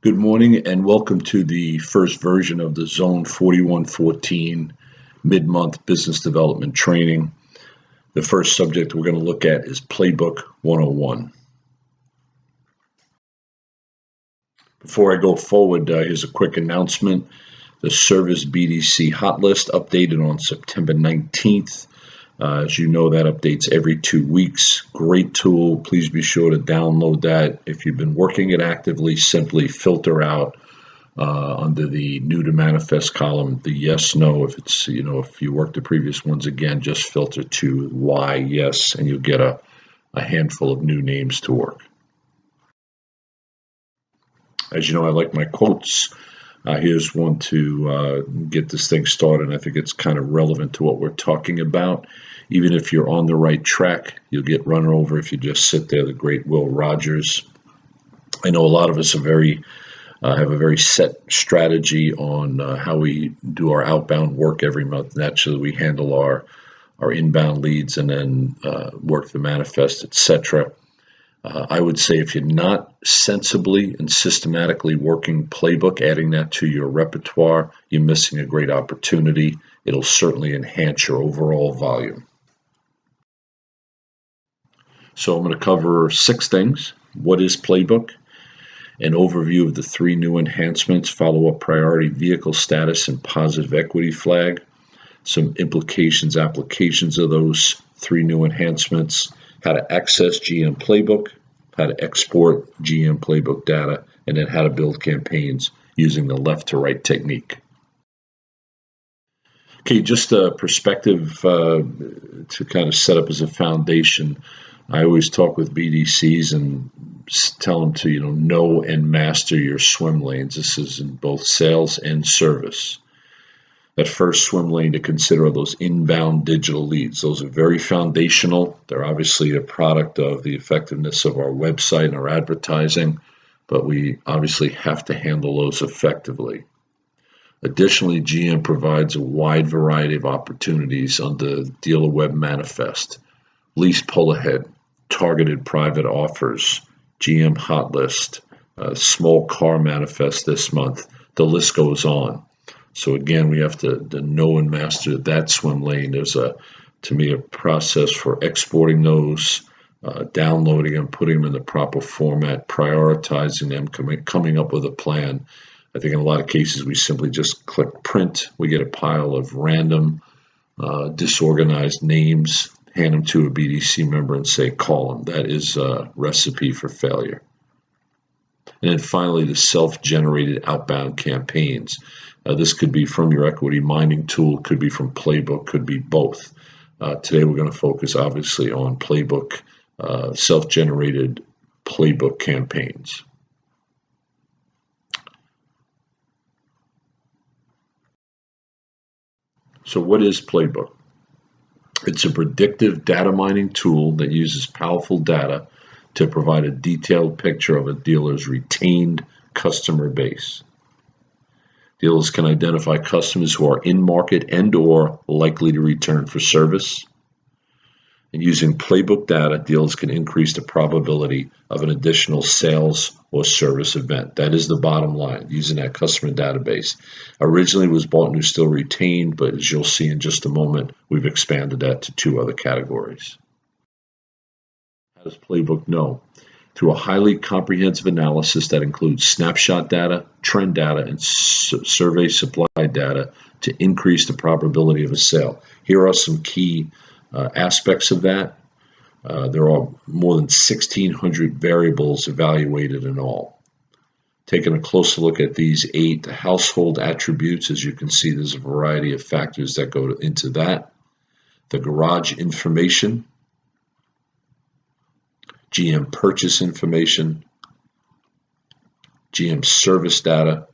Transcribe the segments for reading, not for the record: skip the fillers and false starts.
Good morning and welcome to the first version of the Zone 4114 mid-month business development training. The first subject we're going to look at is Playbook 101. Before I go forward, here's a quick announcement. The Service BDC hot list updated on September 19th. As you know, that updates every 2 weeks. Great tool. Please be sure to download that. If you've been working it actively, simply filter out under the new to manifest column the yes, no. If it's, if you worked the previous ones again, just filter to Y, yes, and you'll get a handful of new names to work. As you know, I like my quotes. Here's one to get this thing started. And I think it's kind of relevant to what we're talking about. Even if you're on the right track, you'll get run over if you just sit there. The great Will Rogers. I know a lot of us are have a very set strategy on how we do our outbound work every month. Naturally, we handle our inbound leads and then work the manifest, etc. I would say if you're not sensibly and systematically working Playbook, adding that to your repertoire, you're missing a great opportunity. It'll certainly enhance your overall volume. So I'm going to cover 6 things. What is Playbook? An overview of the 3 new enhancements, follow-up priority vehicle status and positive equity flag. Some implications, applications of those 3 new enhancements. How to access GM Playbook, how to export GM Playbook data, and then how to build campaigns using the left to right technique. Okay, just a perspective to kind of set up as a foundation. I always talk with BDCs and tell them to, know and master your swim lanes. This is in both sales and service. That first swim lane to consider are those inbound digital leads. Those are very foundational. They're obviously a product of the effectiveness of our website and our advertising, but we obviously have to handle those effectively. Additionally, GM provides a wide variety of opportunities under Dealer Web Manifest, lease pull ahead, targeted private offers, GM hot list, small car manifest this month. The list goes on. So again, we have to know and master that swim lane. There's to me, a process for exporting those, downloading them, putting them in the proper format, prioritizing them, coming up with a plan. I think in a lot of cases, we simply just click print. We get a pile of random, disorganized names, hand them to a BDC member and say, call them. That is a recipe for failure. And then finally, the self-generated outbound campaigns. This could be from your equity mining tool, could be from Playbook, could be both. Today, we're going to focus obviously on Playbook, self-generated Playbook campaigns. So what is Playbook? It's a predictive data mining tool that uses powerful data to provide a detailed picture of a dealer's retained customer base. Dealers can identify customers who are in market and or likely to return for service. And using Playbook data, dealers can increase the probability of an additional sales or service event. That is the bottom line, using that customer database. Originally it was bought and still retained, but as you'll see in just a moment, we've expanded that to 2 other categories. How does Playbook know? Through a highly comprehensive analysis that includes snapshot data, trend data, and survey supply data to increase the probability of a sale. Here are some key aspects of that. There are more than 1,600 variables evaluated in all. Taking a closer look at these 8 household attributes, as you can see, there's a variety of factors that go into that. The garage information, GM purchase information, GM service data,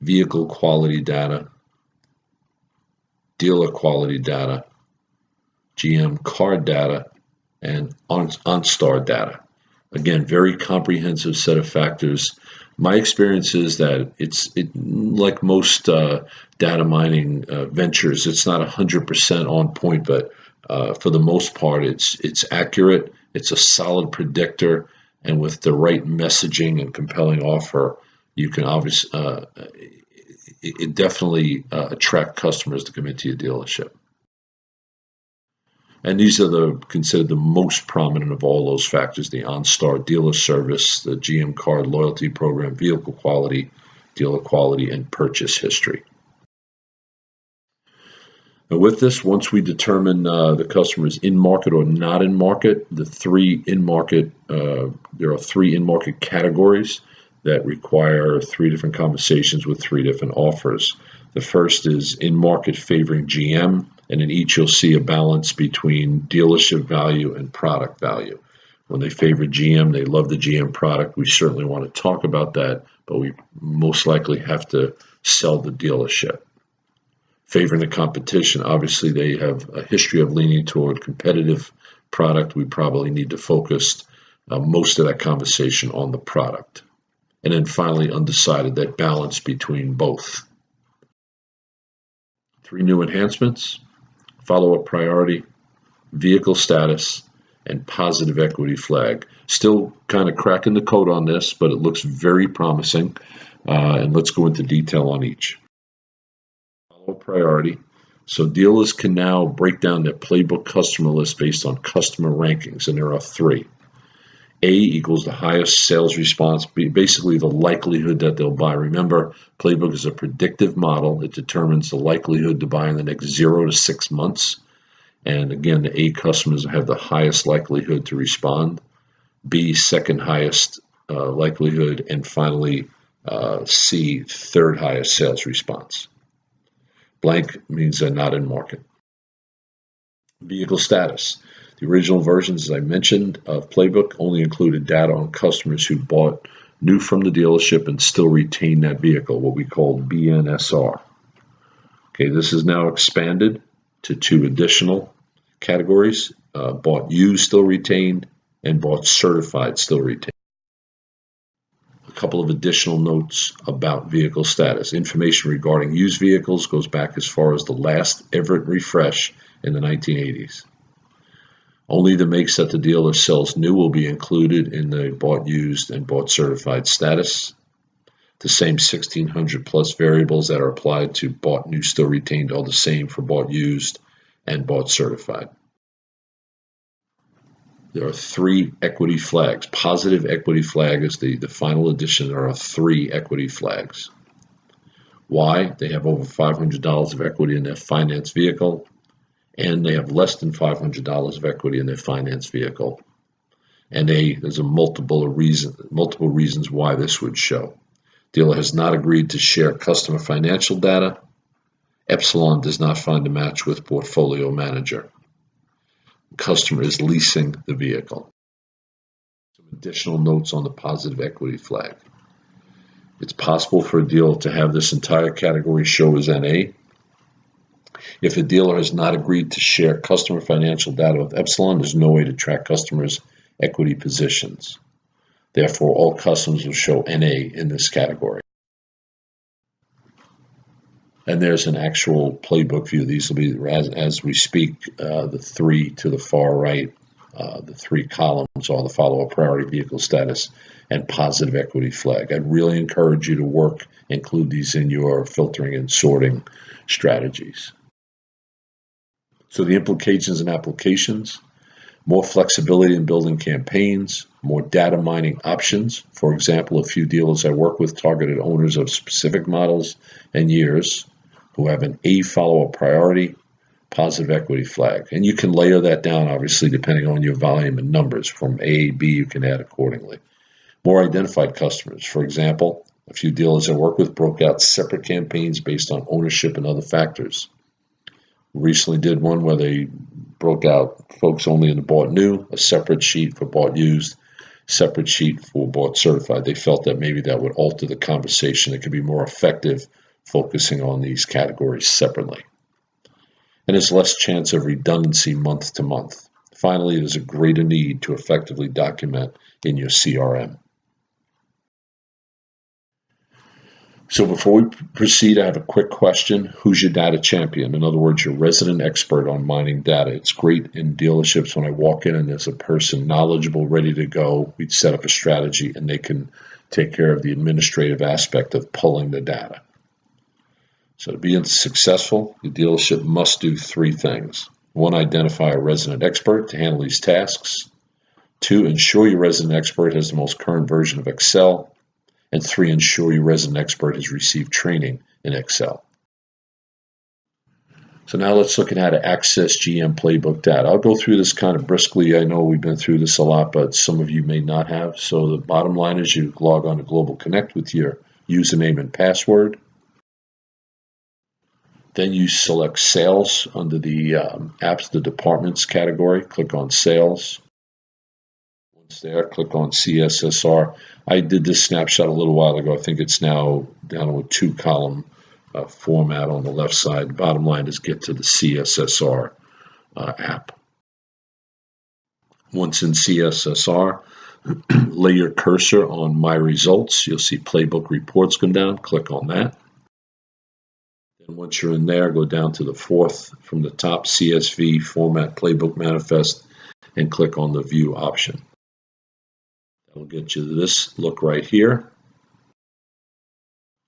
vehicle quality data, dealer quality data, GM car data, and OnStar data. Again, very comprehensive set of factors. My experience is that like most data mining ventures, it's not 100% on point, but for the most part, it's accurate. It's a solid predictor, And with the right messaging and compelling offer, you can obviously it definitely attract customers to come into your dealership. And these are considered the most prominent of all those factors: the OnStar dealer service, the GM card loyalty program, vehicle quality, dealer quality, and purchase history. And with this, once we determine the customer is in market or not in market, there are three in-market categories that require three different conversations with three different offers. The first is in-market favoring GM, and in each you'll see a balance between dealership value and product value. When they favor GM, they love the GM product. We certainly want to talk about that, but we most likely have to sell the dealership. Favoring the competition, obviously they have a history of leaning toward competitive product. We probably need to focus most of that conversation on the product. And then finally, undecided, that balance between both. Three new enhancements: follow-up priority, vehicle status, and positive equity flag. Still kind of cracking the code on this, but it looks very promising. And let's go into detail on each. Priority. So dealers can now break down their Playbook customer list based on customer rankings, and there are three. A equals the highest sales response, basically the likelihood that they'll buy. Remember, Playbook is a predictive model. It determines the likelihood to buy in the next 0 to 6 months. And again, the A customers have the highest likelihood to respond. B, second highest likelihood. And finally, C, third highest sales response. Blank means they're not in market. Vehicle status. The original versions, as I mentioned, of Playbook only included data on customers who bought new from the dealership and still retain that vehicle, what we call BNSR. Okay, this is now expanded to two additional categories: bought used, still retained, and bought certified, still retained. A couple of additional notes about vehicle status. Information regarding used vehicles goes back as far as the last Everett refresh in the 1980s. Only the makes that the dealer sells new will be included in the bought used and bought certified status. The same 1,600 plus variables that are applied to bought new, still retained are the same for bought used and bought certified. There are three equity flags. Positive equity flag is the final addition. There are three equity flags. Why? They have over $500 of equity in their finance vehicle, and they have less than $500 of equity in their finance vehicle. And there's multiple reasons why this would show. Dealer has not agreed to share customer financial data. Epsilon does not find a match with portfolio manager. Customer is leasing the vehicle. Some additional notes on the positive equity flag. It's possible for a dealer to have this entire category show as NA. If a dealer has not agreed to share customer financial data with Epsilon, there's no way to track customers' equity positions. Therefore, all customers will show NA in this category. And there's an actual Playbook view. These will be, as we speak, the three to the far right, the three columns are the follow-up priority, vehicle status, and positive equity flag. I'd really encourage you to include these in your filtering and sorting strategies. So the implications and applications: more flexibility in building campaigns, more data mining options. For example, a few dealers I work with targeted owners of specific models and years who have an A follow-up priority, positive equity flag. And you can layer that down, obviously, depending on your volume and numbers. From A, B, you can add accordingly. More identified customers. For example, a few dealers I work with broke out separate campaigns based on ownership and other factors. Recently did one where they broke out folks only in the bought new, a separate sheet for bought used, separate sheet for bought certified. They felt that maybe that would alter the conversation. It could be more effective focusing on these categories separately. And there's less chance of redundancy month to month. Finally, there's a greater need to effectively document in your CRM. So before we proceed, I have a quick question. Who's your data champion? In other words, your resident expert on mining data. It's great in dealerships when I walk in and there's a person knowledgeable, ready to go. We'd set up a strategy and they can take care of the administrative aspect of pulling the data. So to be successful, the dealership must do three things. One, identify a resident expert to handle these tasks. Two, ensure your resident expert has the most current version of Excel. And three, ensure your resident expert has received training in Excel. So now let's look at how to access GM Playbook data. I'll go through this kind of briskly. I know we've been through this a lot, but some of you may not have. So the bottom line is you log on to Global Connect with your username and password. Then you select Sales under the apps, the departments category. Click on Sales. Once there, click on CSSR. I did this snapshot a little while ago. I think it's now down to a two-column format on the left side. The bottom line is get to the CSSR app. Once in CSSR, lay your cursor on My Results. You'll see Playbook reports come down. Click on that. And once you're in there, go down to the fourth from the top, CSV Format Playbook Manifest, and click on the View option. That'll get you to this look right here.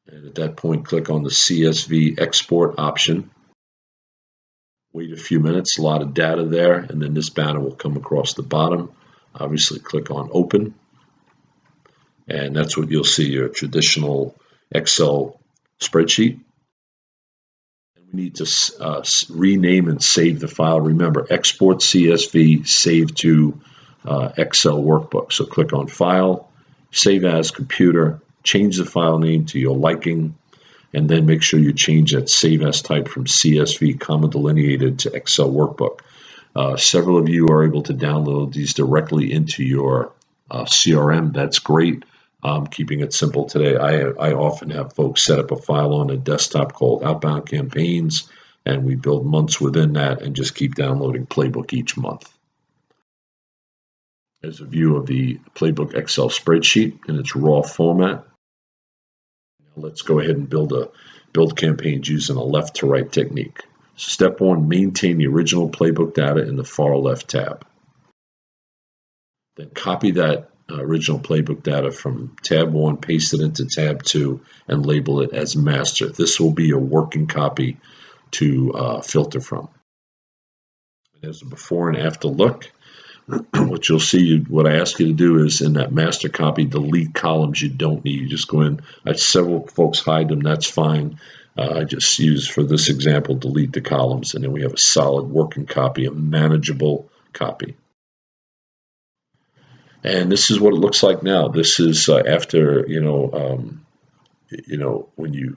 And at that point, click on the CSV Export option. Wait a few minutes, a lot of data there, and then this banner will come across the bottom. Obviously, click on Open. And that's what you'll see, your traditional Excel spreadsheet. We need to rename and save the file. Remember, export CSV, save to Excel workbook. So click on File, Save As Computer, change the file name to your liking, and then make sure you change that Save As type from CSV, comma delineated, to Excel workbook. Several of you are able to download these directly into your CRM. That's great. Keeping it simple today, I often have folks set up a file on a desktop called Outbound Campaigns, and we build months within that and just keep downloading Playbook each month. There's a view of the Playbook Excel spreadsheet in its raw format. Now let's go ahead and build campaigns using a left to right technique. So step one, maintain the original Playbook data in the far left tab. Then copy that original Playbook data from tab 1, paste it into tab 2, and label it as master. This will be a working copy to filter from. There's a before and after look. What you'll see, what I ask you to do is in that master copy, delete columns you don't need. You just go in. Several folks hide them. That's fine. I just use, for this example, delete the columns, and then we have a solid working copy, a manageable copy. And this is what it looks like now. This is after, when you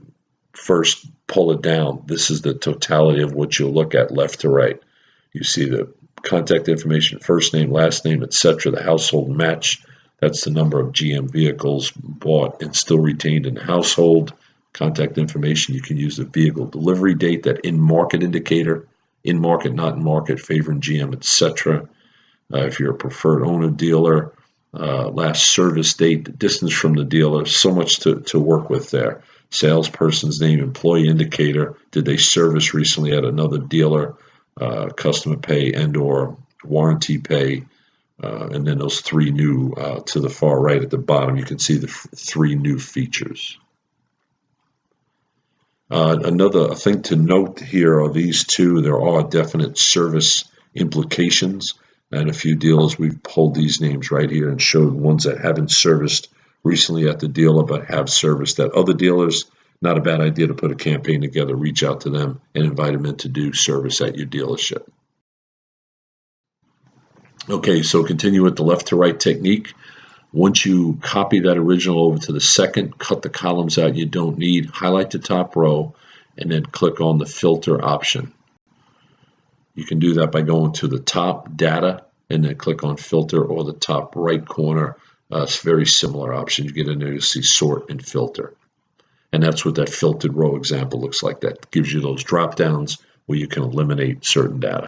first pull it down, this is the totality of what you'll look at left to right. You see the contact information, first name, last name, etc., the household match. That's the number of GM vehicles bought and still retained in the household. Contact information, you can use the vehicle delivery date, that in-market indicator, in-market, not in-market, favoring GM, etc. If you're a preferred owner dealer, last service date, the distance from the dealer, so much to work with there. Salesperson's name, employee indicator, did they service recently at another dealer, customer pay and or warranty pay, and then those three new to the far right at the bottom, you can see the three new features. Another thing to note here are these two. There are definite service implications, and a few dealers, we've pulled these names right here and showed ones that haven't serviced recently at the dealer but have serviced at other dealers. Not a bad idea to put a campaign together, reach out to them, and invite them in to do service at your dealership. Okay, so continue with the left to right technique. Once you copy that original over to the second, cut the columns out you don't need, highlight the top row, and then click on the filter option. You can do that by going to the top data and then click on filter, or the top right corner. It's very similar option. You get in there, you see sort and filter. And that's what that filtered row example looks like. That gives you those drop downs where you can eliminate certain data.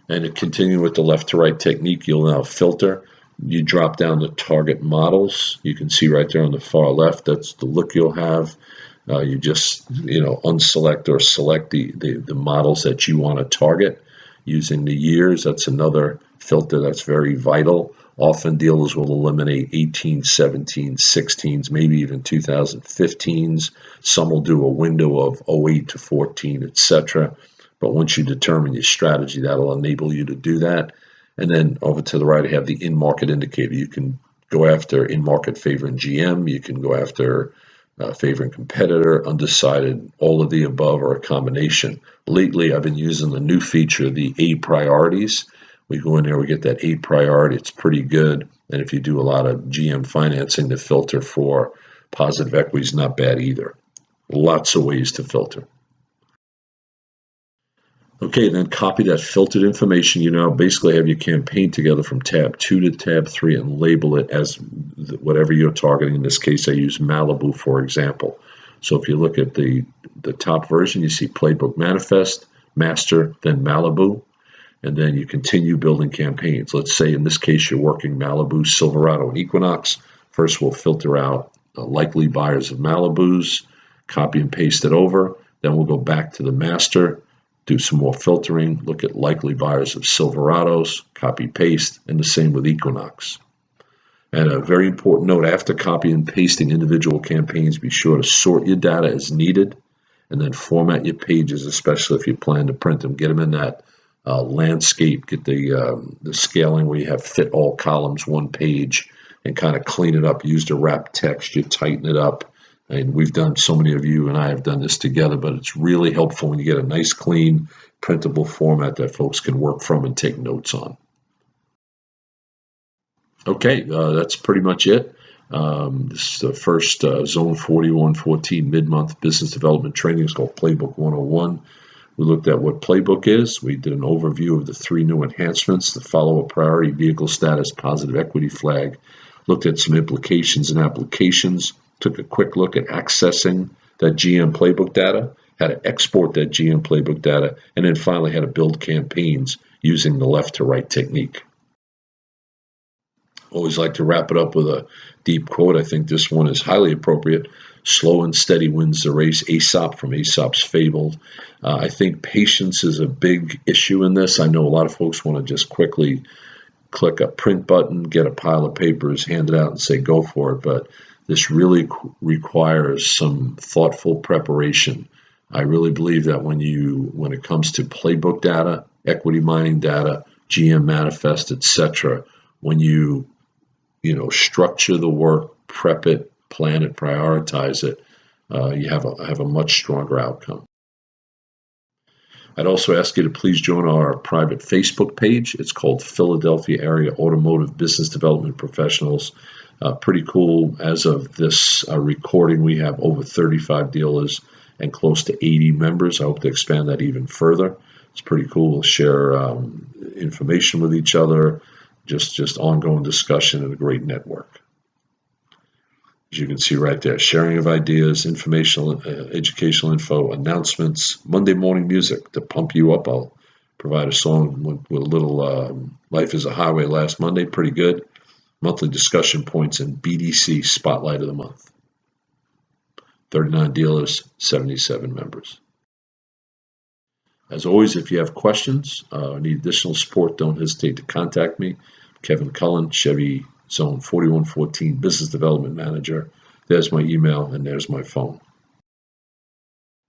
And to continue with the left to right technique, you'll now filter. You drop down the target models. You can see right there on the far left, that's the look you'll have. You just, unselect or select the models that you want to target using the years. That's another filter that's very vital. Often dealers will eliminate 18, 17, 16s, maybe even 2015s. Some will do a window of 08 to 14, etc. But once you determine your strategy, that'll enable you to do that. And then over to the right, I have the in-market indicator. You can go after in-market favoring GM. You can go after favoring competitor, undecided, all of the above, or a combination. Lately, I've been using the new feature, the A priorities. We go in there, we get that A priority. It's pretty good. And if you do a lot of GM financing, the filter for positive equity is not bad either. Lots of ways to filter. Okay, then copy that filtered information. You now basically have your campaign together from tab 2 to tab 3 and label it as whatever you're targeting. In this case, I use Malibu, for example. So if you look at the top version, you see Playbook Manifest, Master, then Malibu, and then you continue building campaigns. Let's say in this case, you're working Malibu, Silverado, and Equinox. First, we'll filter out likely buyers of Malibus, copy and paste it over. Then we'll go back to the Master, do some more filtering, look at likely buyers of Silverados, copy paste, and the same with Equinox. And a very important note, after copy and pasting individual campaigns, be sure to sort your data as needed and then format your pages, especially if you plan to print them. Get them in that landscape, get the scaling where you have fit all columns, one page, and kind of clean it up. Use the wrap text, you tighten it up. And we've done, so many of you and I have done this together, but it's really helpful when you get a nice, clean, printable format that folks can work from and take notes on. Okay, that's pretty much it. This is the first Zone 4114 mid-month business development training. It's called Playbook 101. We looked at what Playbook is. We did an overview of the 3 new enhancements, the follow-up priority, vehicle status, positive equity flag. Looked at some implications and applications. Took a quick look at accessing that GM Playbook data, how to export that GM Playbook data, and then finally how to build campaigns using the left to right technique. Always like to wrap it up with a deep quote. I think this one is highly appropriate. Slow and steady wins the race. Aesop from Aesop's Fabled. I think patience is a big issue in this. I know a lot of folks want to just quickly click a print button, get a pile of papers, hand it out, and say go for it. But this really requires some thoughtful preparation. I really believe that when it comes to playbook data, equity mining data, GM manifest, etc., when you structure the work, prep it, plan it, prioritize it, you have a much stronger outcome. I'd also ask you to please join our private Facebook page. It's called Philadelphia Area Automotive Business Development Professionals. Pretty cool. As of this recording, we have over 35 dealers and close to 80 members. I hope to expand that even further. It's pretty cool. We'll share information with each other, just ongoing discussion and a great network. As you can see right there, sharing of ideas, informational, educational info, announcements, Monday morning music to pump you up. I'll provide a song with a little Life is a Highway last Monday, pretty good. Monthly discussion points and BDC Spotlight of the Month. 39 dealers, 77 members. As always, if you have questions or need additional support, don't hesitate to contact me. Kevin Cullen, Chevy Zone 4114 Business Development Manager. There's my email and there's my phone.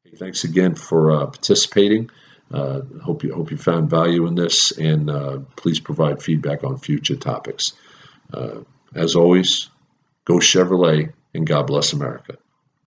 Hey, thanks again for participating. Hope you found value in this, and please provide feedback on future topics. As always, go Chevrolet, and God bless America.